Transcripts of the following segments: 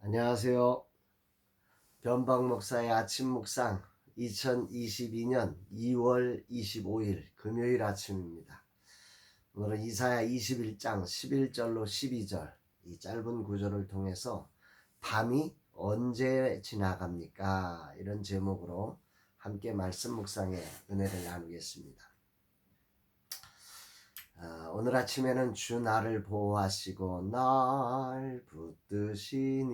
안녕하세요. 변방 목사의 아침 묵상 2022년 2월 25일 금요일 아침입니다. 오늘은 이사야 21장 11절로 12절 이 짧은 구절을 통해서 밤이 언제 지나갑니까? 이런 제목으로 함께 말씀 묵상의 은혜를 나누겠습니다. 오늘 아침에는 주 나를 보호하시고 날 붙드시니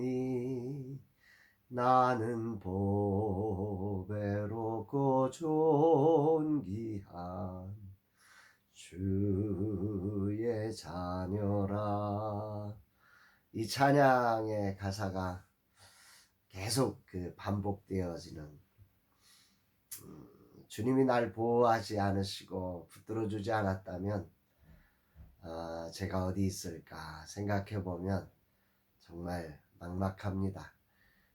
나는 보배롭고 존귀한 주의 자녀라. 이 찬양의 가사가 계속 반복되어지는 주님이 날 보호하지 않으시고 붙들어주지 않았다면 제가 어디 있을까 생각해보면 정말 막막합니다.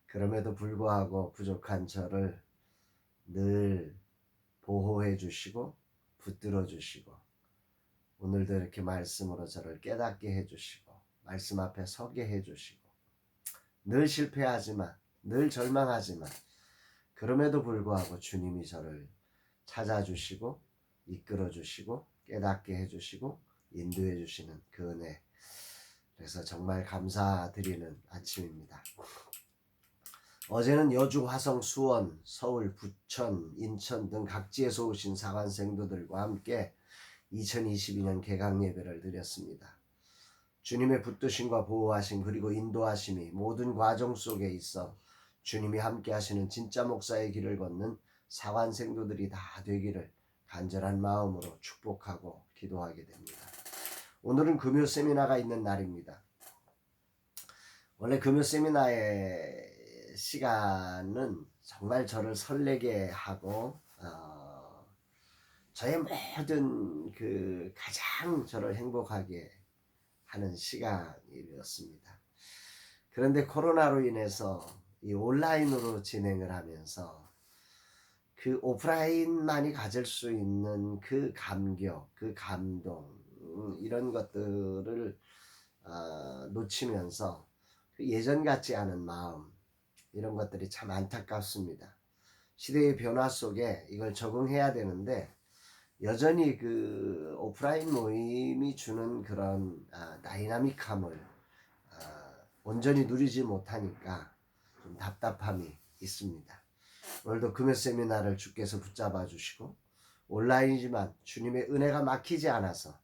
그럼에도 불구하고 부족한 저를 늘 보호해 주시고 붙들어 주시고 오늘도 이렇게 말씀으로 저를 깨닫게 해 주시고 말씀 앞에 서게 해 주시고 늘 실패하지만 늘 절망하지만 그럼에도 불구하고 주님이 저를 찾아주시고 이끌어 주시고 깨닫게 해 주시고 인도해 주시는 그 은혜, 그래서 정말 감사드리는 아침입니다. 어제는 여주, 화성, 수원, 서울, 부천, 인천 등 각지에서 오신 사관생도들과 함께 2022년 개강 예배를 드렸습니다. 주님의 붙드심과 보호하심 그리고 인도하심이 모든 과정 속에 있어 주님이 함께 하시는 진짜 목사의 길을 걷는 사관생도들이 다 되기를 간절한 마음으로 축복하고 기도하게 됩니다. 오늘은 금요 세미나가 있는 날입니다. 원래 금요 세미나의 시간은 정말 저를 설레게 하고 저의 모든 가장 저를 행복하게 하는 시간이었습니다. 그런데 코로나로 인해서 이 온라인으로 진행을 하면서 그 오프라인만이 가질 수 있는 그 감격, 그 감동 이런 것들을 놓치면서 예전 같지 않은 마음, 이런 것들이 참 안타깝습니다. 시대의 변화 속에 이걸 적응해야 되는데 여전히 그 오프라인 모임이 주는 그런 다이나믹함을 온전히 누리지 못하니까 좀 답답함이 있습니다. 오늘도 금요 세미나를 주께서 붙잡아 주시고 온라인이지만 주님의 은혜가 막히지 않아서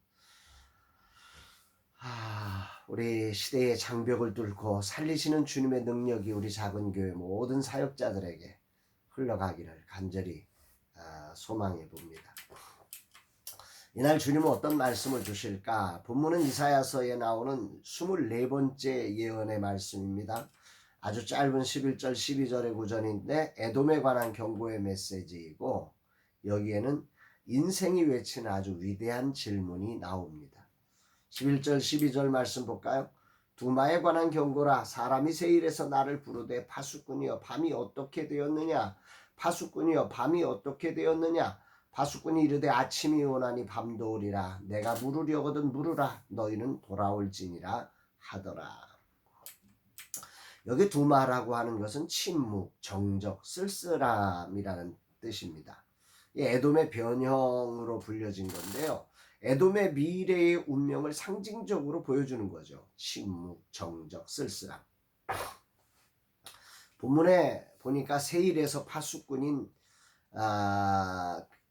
우리 시대의 장벽을 뚫고 살리시는 주님의 능력이 우리 작은 교회 모든 사역자들에게 흘러가기를 간절히 소망해 봅니다. 이날 주님은 어떤 말씀을 주실까? 본문은 이사야서에 나오는 24번째 예언의 말씀입니다. 아주 짧은 11절 12절의 구절인데 에돔에 관한 경고의 메시지이고 여기에는 인생이 외치는 아주 위대한 질문이 나옵니다. 11절 12절 말씀 볼까요? 두마에 관한 경고라. 사람이 세일에서 나를 부르되 파수꾼이여 밤이 어떻게 되었느냐. 파수꾼이여 밤이 어떻게 되었느냐. 파수꾼이 이르되 아침이 오나니 밤도 오리라. 내가 물으려거든 물으라. 너희는 돌아올지니라 하더라. 여기 두마라고 하는 것은 침묵, 정적, 쓸쓸함이라는 뜻입니다. 이 에돔의 변형으로 불려진 건데요. 에돔의 미래의 운명을 상징적으로 보여주는 거죠. 침묵, 정적, 쓸쓸함. 본문에 보니까 세일에서 파수꾼인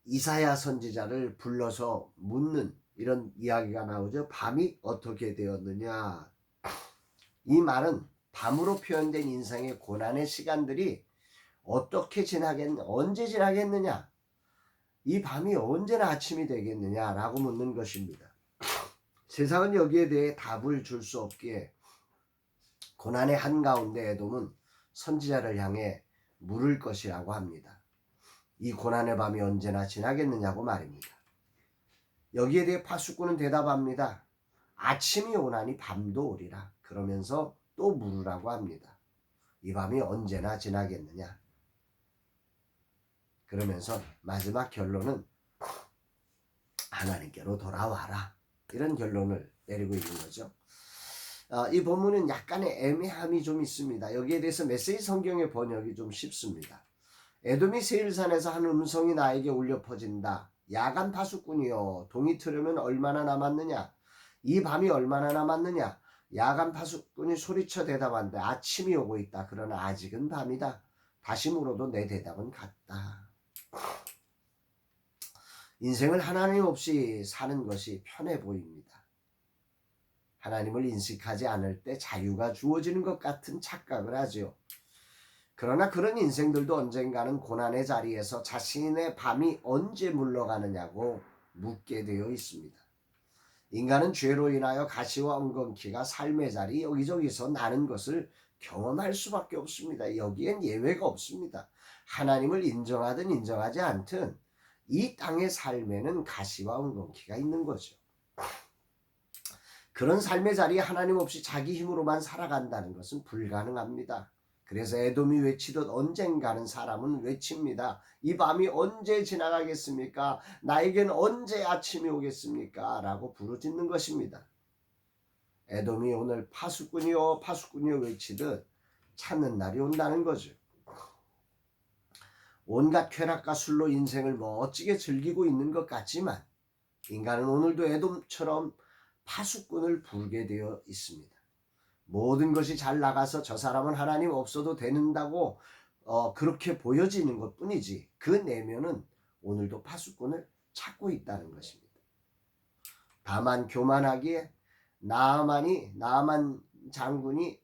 이사야 선지자를 불러서 묻는 이런 이야기가 나오죠. 밤이 어떻게 되었느냐. 이 말은 밤으로 표현된 인생의 고난의 시간들이 어떻게 언제 지나겠느냐. 이 밤이 언제나 아침이 되겠느냐라고 묻는 것입니다. 세상은 여기에 대해 답을 줄 수 없기에 고난의 한가운데 에돔은 선지자를 향해 물을 것이라고 합니다. 이 고난의 밤이 언제나 지나겠느냐고 말입니다. 여기에 대해 파수꾼은 대답합니다. 아침이 오나니 밤도 오리라. 그러면서 또 물으라고 합니다. 이 밤이 언제나 지나겠느냐. 그러면서 마지막 결론은 하나님께로 돌아와라. 이런 결론을 내리고 있는 거죠. 이 본문은 약간의 애매함이 좀 있습니다. 여기에 대해서 메시지 성경의 번역이 좀 쉽습니다. 에돔이 세일산에서 한 음성이 나에게 울려 퍼진다. 야간 파수꾼이여, 동이 트려면 얼마나 남았느냐? 이 밤이 얼마나 남았느냐? 야간 파수꾼이 소리쳐 대답한데 아침이 오고 있다. 그러나 아직은 밤이다. 다시 물어도 내 대답은 같다. 인생을 하나님 없이 사는 것이 편해 보입니다. 하나님을 인식하지 않을 때 자유가 주어지는 것 같은 착각을 하죠. 그러나 그런 인생들도 언젠가는 고난의 자리에서 자신의 밤이 언제 물러가느냐고 묻게 되어 있습니다. 인간은 죄로 인하여 가시와 엉겅퀴가 삶의 자리 여기저기서 나는 것을 경험할 수밖에 없습니다. 여기엔 예외가 없습니다. 하나님을 인정하든 인정하지 않든 이 땅의 삶에는 가시와 엉겅퀴가 있는 거죠. 그런 삶의 자리에 하나님 없이 자기 힘으로만 살아간다는 것은 불가능합니다. 그래서 에돔이 외치듯 언젠가는 사람은 외칩니다. 이 밤이 언제 지나가겠습니까? 나에겐 언제 아침이 오겠습니까? 라고 부르짖는 것입니다. 에돔이 오늘 파수꾼이요 파수꾼이요 외치듯 찾는 날이 온다는 거죠. 온갖 쾌락과 술로 인생을 멋지게 즐기고 있는 것 같지만 인간은 오늘도 에돔처럼 파수꾼을 부르게 되어 있습니다. 모든 것이 잘 나가서 저 사람은 하나님 없어도 되는다고 그렇게 보여지는 것뿐이지 그 내면은 오늘도 파수꾼을 찾고 있다는 것입니다. 다만 교만하기에 나아만 장군이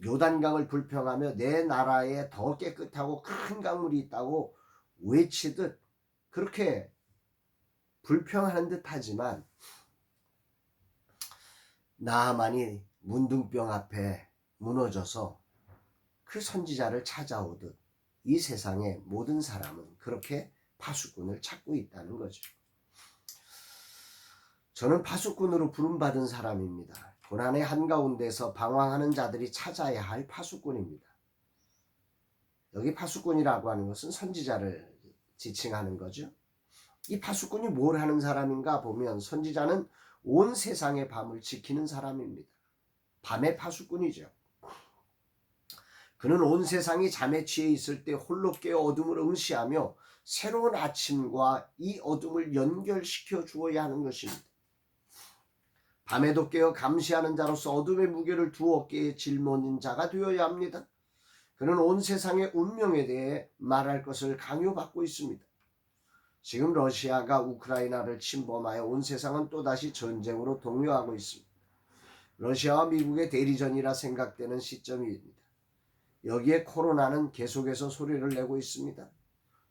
요단강을 불평하며 내 나라에 더 깨끗하고 큰 강물이 있다고 외치듯 그렇게 불평하는 듯 하지만 나아만이 문둥병 앞에 무너져서 그 선지자를 찾아오듯 이 세상의 모든 사람은 그렇게 파수꾼을 찾고 있다는 거죠. 저는 파수꾼으로 부름받은 사람입니다. 고난의 한가운데서 방황하는 자들이 찾아야 할 파수꾼입니다. 여기 파수꾼이라고 하는 것은 선지자를 지칭하는 거죠. 이 파수꾼이 뭘 하는 사람인가 보면 선지자는 온 세상의 밤을 지키는 사람입니다. 밤의 파수꾼이죠. 그는 온 세상이 잠에 취해 있을 때 홀로 깨어 어둠을 응시하며 새로운 아침과 이 어둠을 연결시켜 주어야 하는 것입니다. 밤에도 깨어 감시하는 자로서 어둠의 무게를 두 어깨에 짊어진 자가 되어야 합니다. 그는 온 세상의 운명에 대해 말할 것을 강요받고 있습니다. 지금 러시아가 우크라이나를 침범하여 온 세상은 또다시 전쟁으로 동요하고 있습니다. 러시아와 미국의 대리전이라 생각되는 시점입니다. 여기에 코로나는 계속해서 소리를 내고 있습니다.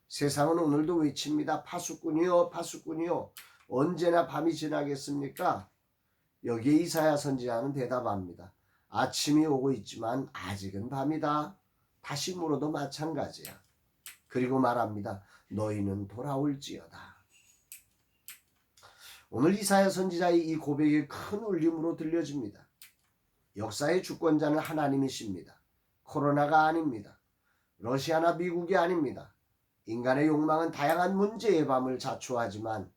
세상은 오늘도 외칩니다. 파수꾼이요 파수꾼이요 언제나 밤이 지나겠습니까? 여기에 이사야 선지자는 대답합니다. 아침이 오고 있지만 아직은 밤이다. 다시 물어도 마찬가지야. 그리고 말합니다. 너희는 돌아올지어다. 오늘 이사야 선지자의 이 고백이 큰 울림으로 들려집니다. 역사의 주권자는 하나님이십니다. 코로나가 아닙니다. 러시아나 미국이 아닙니다. 인간의 욕망은 다양한 문제의 밤을 자초하지만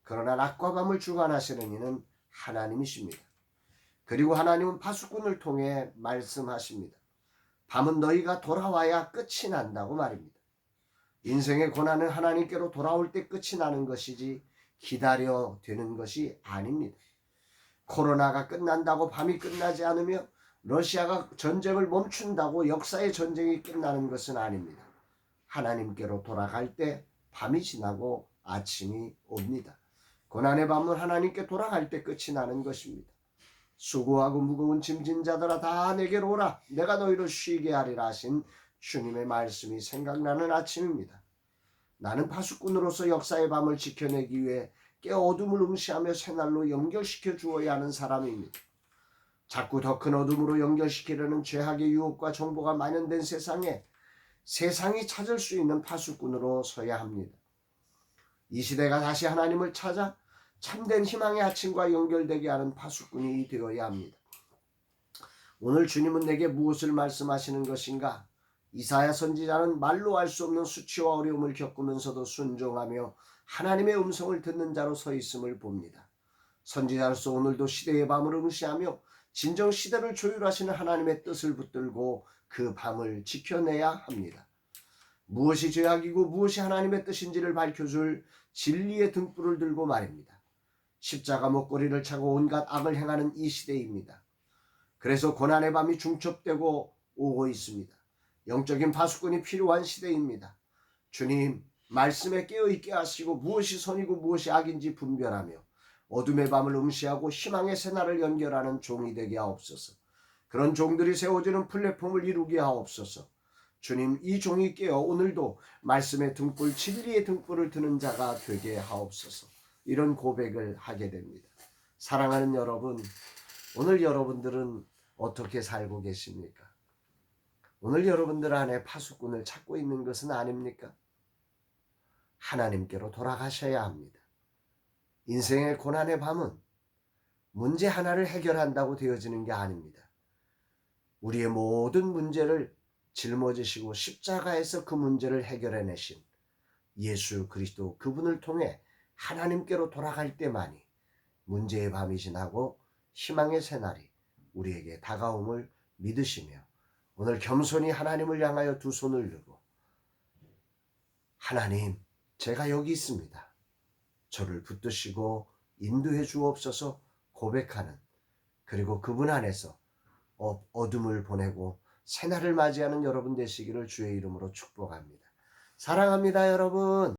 그러나 낮과 밤을 주관하시는 이는 하나님이십니다. 그리고 하나님은 파수꾼을 통해 말씀하십니다. 밤은 너희가 돌아와야 끝이 난다고 말입니다. 인생의 고난은 하나님께로 돌아올 때 끝이 나는 것이지 기다려 되는 것이 아닙니다. 코로나가 끝난다고 밤이 끝나지 않으며 러시아가 전쟁을 멈춘다고 역사의 전쟁이 끝나는 것은 아닙니다. 하나님께로 돌아갈 때 밤이 지나고 아침이 옵니다. 고난의 밤은 하나님께 돌아갈 때 끝이 나는 것입니다. 수고하고 무거운 짐진 자들아 다 내게로 오라. 내가 너희를 쉬게 하리라 하신 주님의 말씀이 생각나는 아침입니다. 나는 파수꾼으로서 역사의 밤을 지켜내기 위해 깨어 어둠을 응시하며 새날로 연결시켜 주어야 하는 사람입니다. 자꾸 더 큰 어둠으로 연결시키려는 죄악의 유혹과 정보가 만연된 세상에 세상이 찾을 수 있는 파수꾼으로 서야 합니다. 이 시대가 다시 하나님을 찾아 참된 희망의 아침과 연결되게 하는 파수꾼이 되어야 합니다. 오늘 주님은 내게 무엇을 말씀하시는 것인가? 이사야 선지자는 말로 알 수 없는 수치와 어려움을 겪으면서도 순종하며 하나님의 음성을 듣는 자로 서 있음을 봅니다. 선지자로서 오늘도 시대의 밤을 응시하며 진정 시대를 조율하시는 하나님의 뜻을 붙들고 그 밤을 지켜내야 합니다. 무엇이 죄악이고 무엇이 하나님의 뜻인지를 밝혀줄 진리의 등불을 들고 말입니다. 십자가 목걸이를 차고 온갖 악을 행하는 이 시대입니다. 그래서 고난의 밤이 중첩되고 오고 있습니다. 영적인 파수꾼이 필요한 시대입니다. 주님, 말씀에 깨어있게 하시고 무엇이 선이고 무엇이 악인지 분별하며 어둠의 밤을 응시하고 희망의 새날을 연결하는 종이 되게 하옵소서. 그런 종들이 세워지는 플랫폼을 이루게 하옵소서. 주님, 이 종이 깨어 오늘도 말씀의 등불, 진리의 등불을 드는 자가 되게 하옵소서. 이런 고백을 하게 됩니다. 사랑하는 여러분, 오늘 여러분들은 어떻게 살고 계십니까? 오늘 여러분들 안에 파수꾼을 찾고 있는 것은 아닙니까? 하나님께로 돌아가셔야 합니다. 인생의 고난의 밤은 문제 하나를 해결한다고 되어지는 게 아닙니다. 우리의 모든 문제를 짊어지시고 십자가에서 그 문제를 해결해내신 예수 그리스도, 그분을 통해 하나님께로 돌아갈 때만이 문제의 밤이 지나고 희망의 새날이 우리에게 다가옴을 믿으시며 오늘 겸손히 하나님을 향하여 두 손을 들고, 하나님, 제가 여기 있습니다. 저를 붙드시고 인도해 주옵소서 고백하는, 그리고 그분 안에서 어둠을 보내고 새날을 맞이하는 여러분 되시기를 주의 이름으로 축복합니다. 사랑합니다, 여러분.